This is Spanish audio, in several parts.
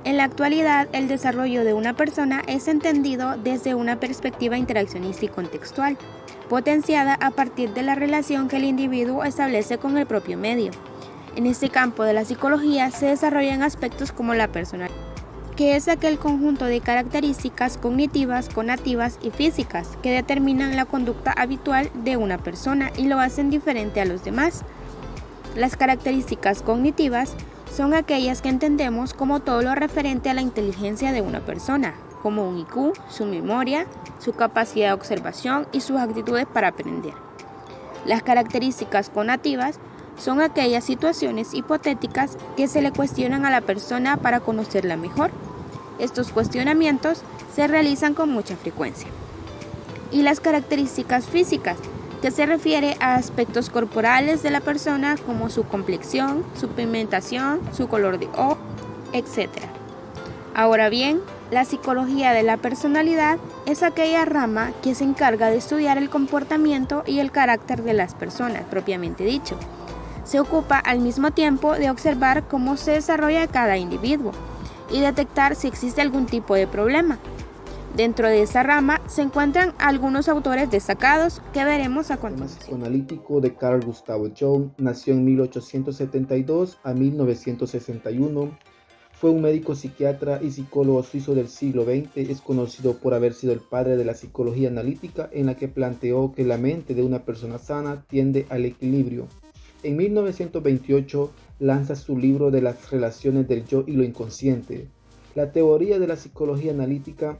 En la actualidad, el desarrollo de una persona es entendido desde una perspectiva interaccionista y contextual, potenciada a partir de la relación que el individuo establece con el propio medio. En este campo de la psicología se desarrollan aspectos como la personalidad, que es aquel conjunto de características cognitivas, conativas y físicas que determinan la conducta habitual de una persona y lo hacen diferente a los demás. Las características cognitivas son aquellas que entendemos como todo lo referente a la inteligencia de una persona, como un IQ, su memoria, su capacidad de observación y sus actitudes para aprender. Las características conativas son aquellas situaciones hipotéticas que se le cuestionan a la persona para conocerla mejor. Estos cuestionamientos se realizan con mucha frecuencia. Y las características físicas, que se refiere a aspectos corporales de la persona como su complexión, su pigmentación, su color de ojos, etc. Ahora bien, la psicología de la personalidad es aquella rama que se encarga de estudiar el comportamiento y el carácter de las personas, propiamente dicho. Se ocupa al mismo tiempo de observar cómo se desarrolla cada individuo y detectar si existe algún tipo de problema. Dentro de esa rama se encuentran algunos autores destacados que veremos a continuación. El psicoanalítico de Carl Gustav Jung nació en 1872 a 1961. Fue un médico psiquiatra y psicólogo suizo del siglo XX. Es conocido por haber sido el padre de la psicología analítica, en la que planteó que la mente de una persona sana tiende al equilibrio. En 1928 lanza su libro de las relaciones del yo y lo inconsciente. La teoría de la psicología analítica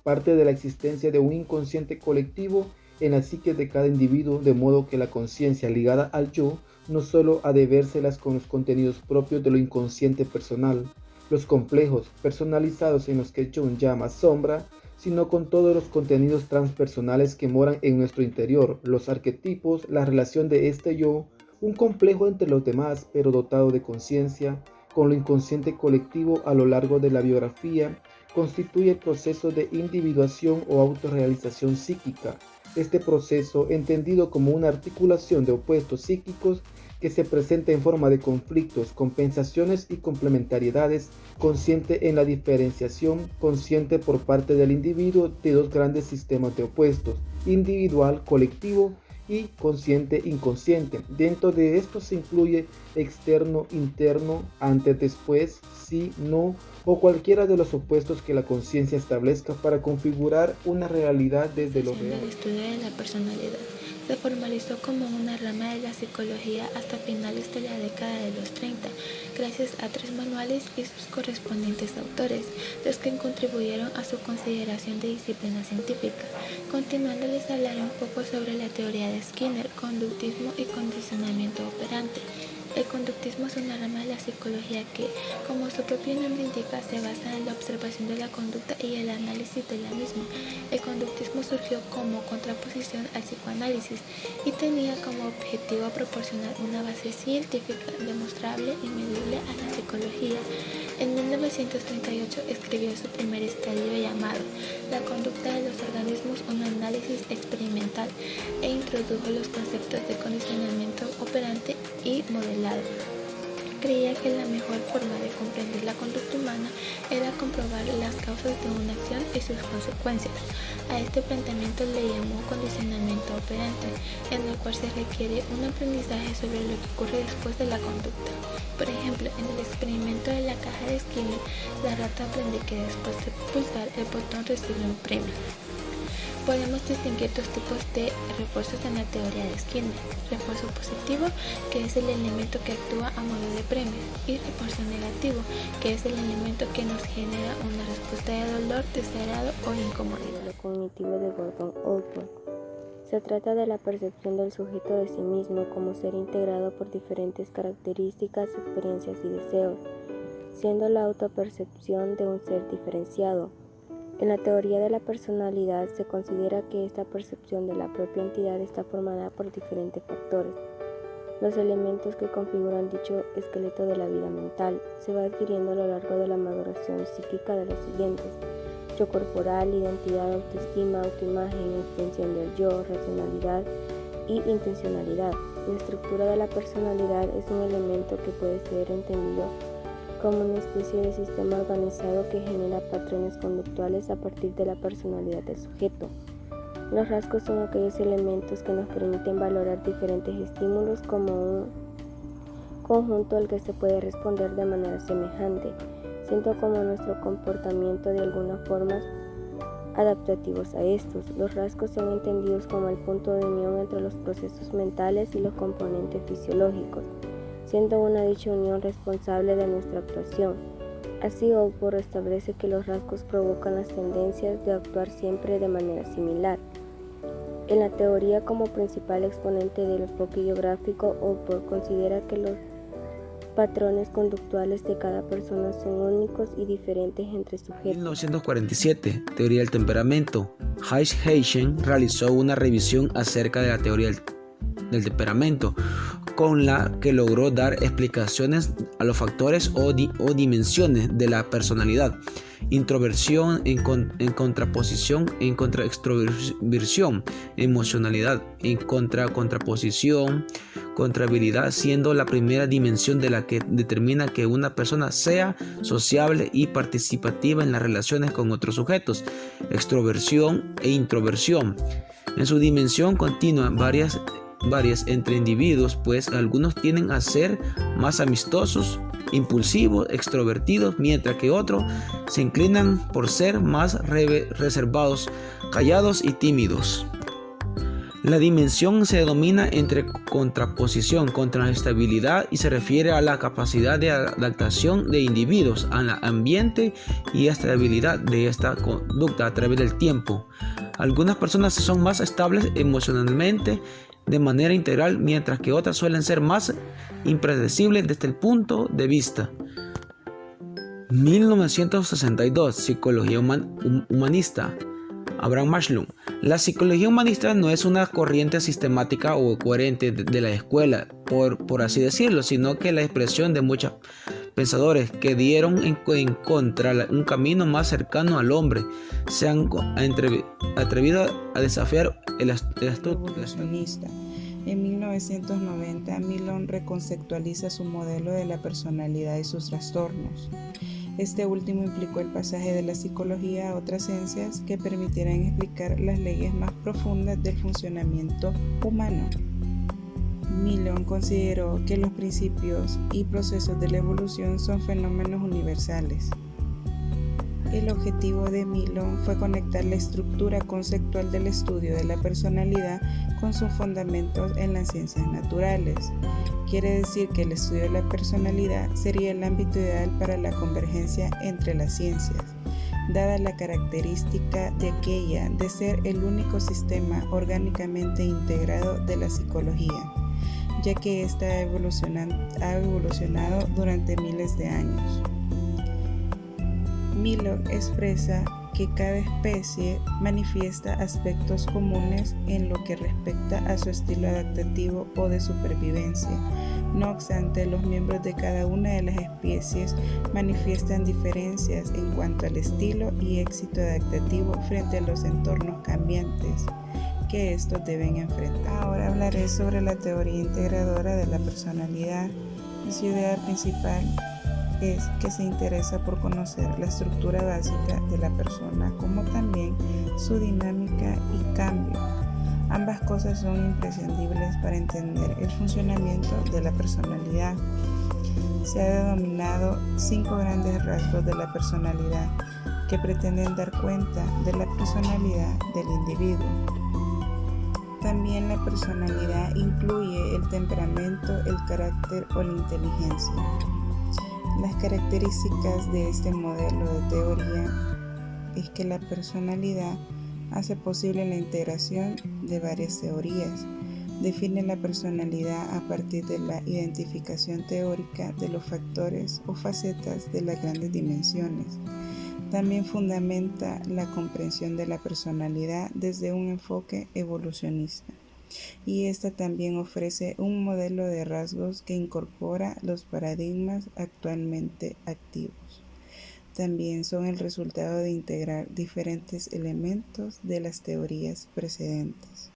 parte de la existencia de un inconsciente colectivo en la psique de cada individuo, de modo que la conciencia ligada al yo no solo ha de vérselas con los contenidos propios de lo inconsciente personal, los complejos personalizados en los que Jung llama sombra, sino con todos los contenidos transpersonales que moran en nuestro interior, los arquetipos, la relación de este yo, un complejo entre los demás, pero dotado de conciencia, con lo inconsciente colectivo a lo largo de la biografía, constituye el proceso de individuación o autorrealización psíquica. Este proceso, entendido como una articulación de opuestos psíquicos que se presenta en forma de conflictos, compensaciones y complementariedades, consciente en la diferenciación consciente por parte del individuo de dos grandes sistemas de opuestos, individual, colectivo y consciente inconsciente. Dentro de esto se incluye externo, interno, antes, después, sí, no o cualquiera de los opuestos que la conciencia establezca para configurar una realidad desde lo real. El estudio de la personalidad se formalizó como una rama de la psicología hasta finales de la década de los 30, gracias a 3 manuales y sus correspondientes autores, los que contribuyeron a su consideración de disciplina científica. Continuando, les hablaré un poco sobre la teoría de Skinner, conductismo y condicionamiento operante. El conductismo es una rama de la psicología que, como su propio nombre indica, se basa en la observación de la conducta y el análisis de la misma. El conductismo surgió como contraposición al psicoanálisis y tenía como objetivo proporcionar una base científica, demostrable y medible a la psicología. En 1938 escribió su primer estudio llamado La conducta de los organismos, un análisis experimental, e introdujo los conceptos de condicionamiento operante y modelado. Creía que la mejor forma de comprender la conducta humana era comprobar las causas de una acción y sus consecuencias. A este planteamiento le llamó condicionamiento operante, en el cual se requiere un aprendizaje sobre lo que ocurre después de la conducta. Por ejemplo, en el experimento de la caja de Skinner, la rata aprende que después de pulsar el botón recibe un premio. Podemos distinguir dos tipos de refuerzos en la teoría de Skinner: refuerzo positivo, que es el elemento que actúa a modo de premio, y refuerzo negativo, que es el elemento que nos genera una respuesta de dolor, desagrado o incomodidad. Lo cognitivo de Gordon Allport. Se trata de la percepción del sujeto de sí mismo como ser integrado por diferentes características, experiencias y deseos, siendo la autopercepción de un ser diferenciado. En la teoría de la personalidad se considera que esta percepción de la propia entidad está formada por diferentes factores. Los elementos que configuran dicho esqueleto de la vida mental se va adquiriendo a lo largo de la maduración psíquica de los siguientes: yo corporal, identidad, autoestima, autoimagen, extensión del yo, racionalidad y intencionalidad. La estructura de la personalidad es un elemento que puede ser entendido como una especie de sistema organizado que genera patrones conductuales a partir de la personalidad del sujeto. Los rasgos son aquellos elementos que nos permiten valorar diferentes estímulos como un conjunto al que se puede responder de manera semejante, siendo como nuestro comportamiento de algunas formas adaptativos a estos. Los rasgos son entendidos como el punto de unión entre los procesos mentales y los componentes fisiológicos, siendo una dicha unión responsable de nuestra actuación. Así, Allport establece que los rasgos provocan las tendencias de actuar siempre de manera similar. En la teoría, como principal exponente del enfoque biográfico, Allport considera que los patrones conductuales de cada persona son únicos y diferentes entre sujetos. En 1947, teoría del temperamento. Heichen realizó una revisión acerca de la teoría del temperamento, con la que logró dar explicaciones a los factores o dimensiones de la personalidad. Introversión en contraposición, en contra extroversión, emocionalidad en contraposición, contrariabilidad, siendo la primera dimensión de la que determina que una persona sea sociable y participativa en las relaciones con otros sujetos. Extroversión e introversión. En su dimensión continua, varias entre individuos, pues algunos tienden a ser más amistosos, impulsivos, extrovertidos, mientras que otros se inclinan por ser más reservados, callados y tímidos. La dimensión se denomina entre contraposición, contrastabilidad, y se refiere a la capacidad de adaptación de individuos al ambiente y estabilidad de esta conducta a través del tiempo. Algunas personas son más estables emocionalmente de manera integral, mientras que otras suelen ser más impredecibles desde el punto de vista. 1962, Psicología humanista. Abraham Maslow. La psicología humanista no es una corriente sistemática o coherente de la escuela, por así decirlo, sino que la expresión de muchos pensadores que dieron en contra un camino más cercano al hombre, se han atrevido a desafiar el evolucionista. En 1990, Milon reconceptualiza su modelo de la personalidad y sus trastornos. Este último implicó el pasaje de la psicología a otras ciencias que permitieran explicar las leyes más profundas del funcionamiento humano. Milon consideró que los principios y procesos de la evolución son fenómenos universales. El objetivo de Milon fue conectar la estructura conceptual del estudio de la personalidad con sus fundamentos en las ciencias naturales. Quiere decir que el estudio de la personalidad sería el ámbito ideal para la convergencia entre las ciencias, dada la característica de aquella de ser el único sistema orgánicamente integrado de la psicología, ya que ésta ha evolucionado durante miles de años. Milon expresa que cada especie manifiesta aspectos comunes en lo que respecta a su estilo adaptativo o de supervivencia. No obstante, los miembros de cada una de las especies manifiestan diferencias en cuanto al estilo y éxito adaptativo frente a los entornos cambiantes que estos deben enfrentar. Ahora hablaré sobre la teoría integradora de la personalidad. Su idea principal es que se interesa por conocer la estructura básica de la persona, como también su dinámica y cambio. Ambas cosas son imprescindibles para entender el funcionamiento de la personalidad. Se ha denominado 5 grandes rasgos de la personalidad que pretenden dar cuenta de la personalidad del individuo. También la personalidad incluye el temperamento, el carácter o la inteligencia. Las características de este modelo de teoría es que la personalidad hace posible la integración de varias teorías. Define la personalidad a partir de la identificación teórica de los factores o facetas de las grandes dimensiones. También fundamenta la comprensión de la personalidad desde un enfoque evolucionista. Y esta también ofrece un modelo de rasgos que incorpora los paradigmas actualmente activos. También son el resultado de integrar diferentes elementos de las teorías precedentes.